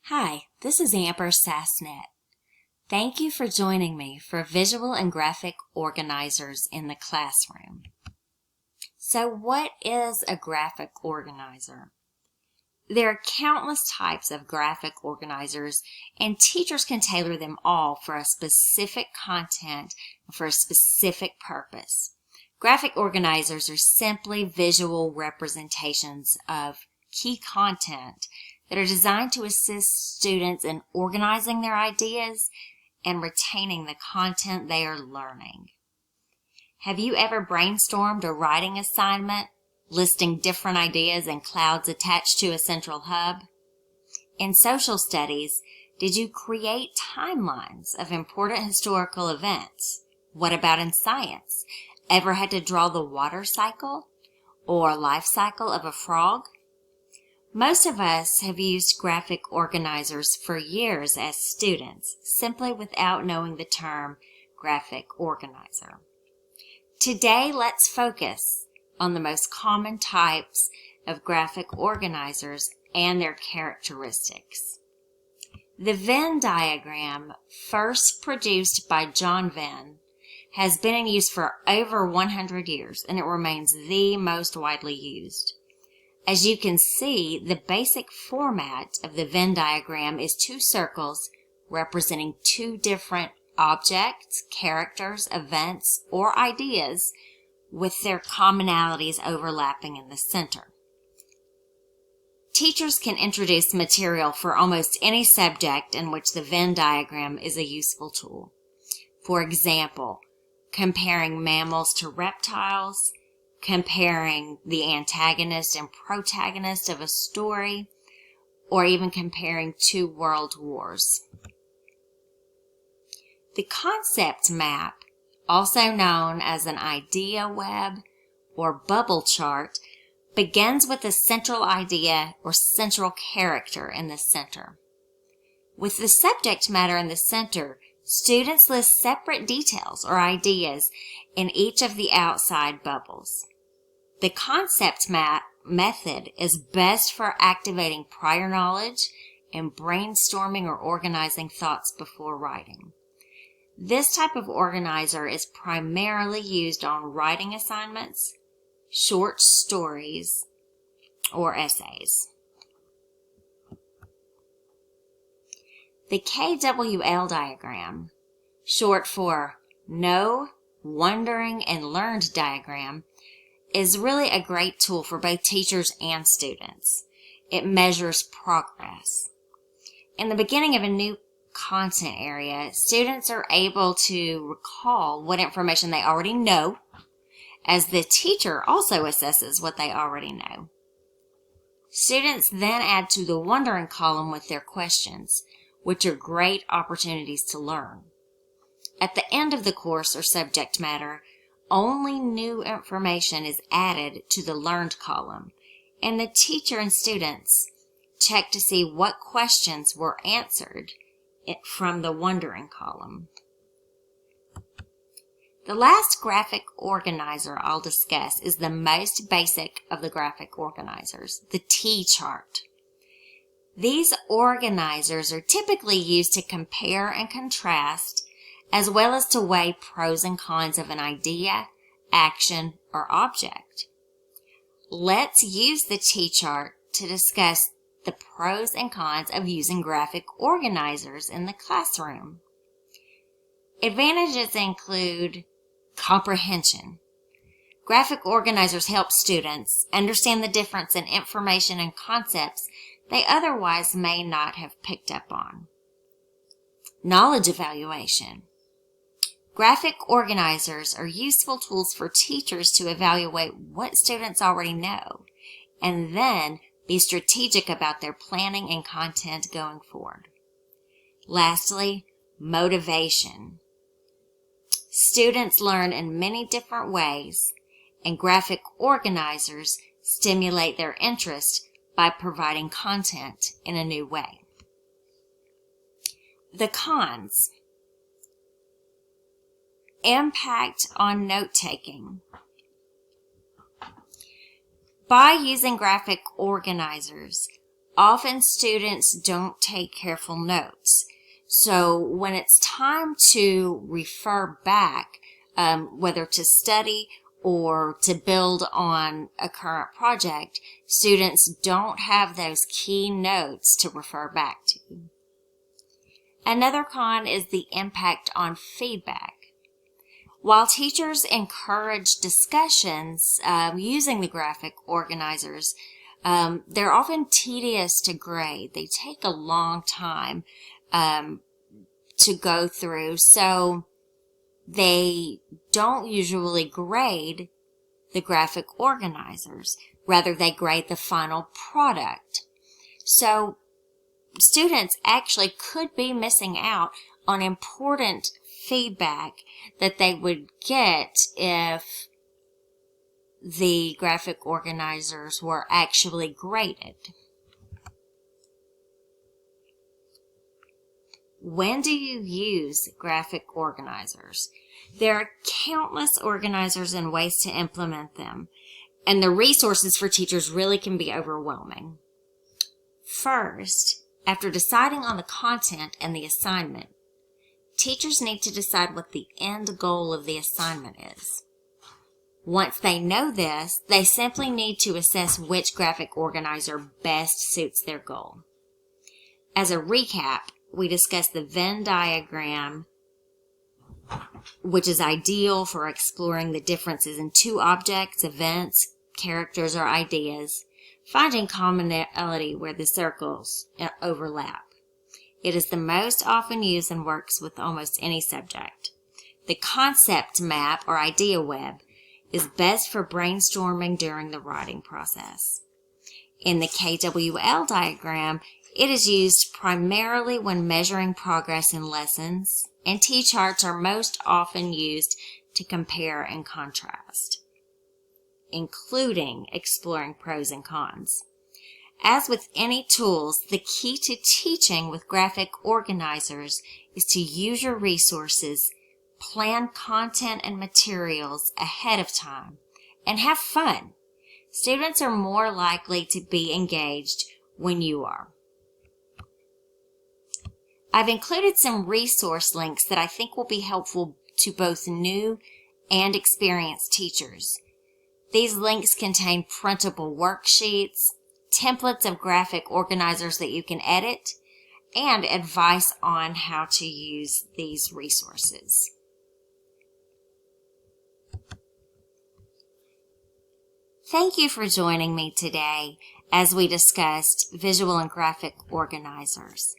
Hi, this is Amber Sassnet. Thank you for joining me for Visual and Graphic Organizers in the Classroom. So what is a graphic organizer? There are countless types of graphic organizers, and teachers can tailor them all for a specific content and for a specific purpose. Graphic organizers are simply visual representations of key content that are designed to assist students in organizing their ideas and retaining the content they are learning. Have you ever brainstormed a writing assignment, listing different ideas in clouds attached to a central hub? In social studies, did you create timelines of important historical events? What about in science? Ever had to draw the water cycle or life cycle of a frog? Most of us have used graphic organizers for years as students, simply without knowing the term graphic organizer. Today, let's focus on the most common types of graphic organizers and their characteristics. The Venn diagram, first produced by John Venn, has been in use for over 100 years, and it remains the most widely used. As you can see, the basic format of the Venn diagram is two circles representing two different objects, characters, events, or ideas with their commonalities overlapping in the center. Teachers can introduce material for almost any subject in which the Venn diagram is a useful tool. For example, comparing mammals to reptiles, comparing the antagonist and protagonist of a story, or even comparing two world wars. The concept map, also known as an idea web or bubble chart, begins with a central idea or central character in the center. With the subject matter in the center, students list separate details or ideas in each of the outside bubbles. The concept map method is best for activating prior knowledge and brainstorming or organizing thoughts before writing. This type of organizer is primarily used on writing assignments, short stories, or essays. The KWL diagram, short for Know, Wondering, and Learned diagram, is really a great tool for both teachers and students. It measures progress. In the beginning of a new content area, students are able to recall what information they already know, as the teacher also assesses what they already know. Students then add to the wondering column with their questions, which are great opportunities to learn. At the end of the course or subject matter, only new information is added to the learned column, and the teacher and students check to see what questions were answered from the wondering column. The last graphic organizer I'll discuss is the most basic of the graphic organizers, the T-chart. These organizers are typically used to compare and contrast, as well as to weigh pros and cons of an idea, action, or object. Let's use the T-chart to discuss the pros and cons of using graphic organizers in the classroom. Advantages include comprehension. Graphic organizers help students understand the difference in information and concepts they otherwise may not have picked up on. Knowledge evaluation. Graphic organizers are useful tools for teachers to evaluate what students already know and then be strategic about their planning and content going forward. Lastly, motivation. Students learn in many different ways, and graphic organizers stimulate their interest by providing content in a new way. The cons. Impact on note-taking. By using graphic organizers, Often students don't take careful notes. So when it's time to refer back, whether to study or to build on a current project, students don't have those key notes to refer back to. Another con is the impact on feedback. While teachers encourage discussions using the graphic organizers, they're often tedious to grade. They take a long time to go through, so they don't usually grade the graphic organizers. Rather, they grade the final product. So students actually could be missing out on important feedback that they would get if the graphic organizers were actually graded. When do you use graphic organizers? There are countless organizers and ways to implement them, and the resources for teachers really can be overwhelming. First, after deciding on the content and the assignment, teachers need to decide what the end goal of the assignment is. Once they know this, they simply need to assess which graphic organizer best suits their goal. As a recap, we discussed the Venn diagram, which is ideal for exploring the differences in two objects, events, characters, or ideas, finding commonality where the circles overlap. It is the most often used and works with almost any subject. The concept map or idea web is best for brainstorming during the writing process. In the KWL diagram, it is used primarily when measuring progress in lessons, and T-charts are most often used to compare and contrast, including exploring pros and cons. As with any tools, the key to teaching with graphic organizers is to use your resources, plan content and materials ahead of time, and have fun. Students are more likely to be engaged when you are. I've included some resource links that I think will be helpful to both new and experienced teachers. These links contain printable worksheets, templates of graphic organizers that you can edit, and advice on how to use these resources. Thank you for joining me today as we discussed visual and graphic organizers.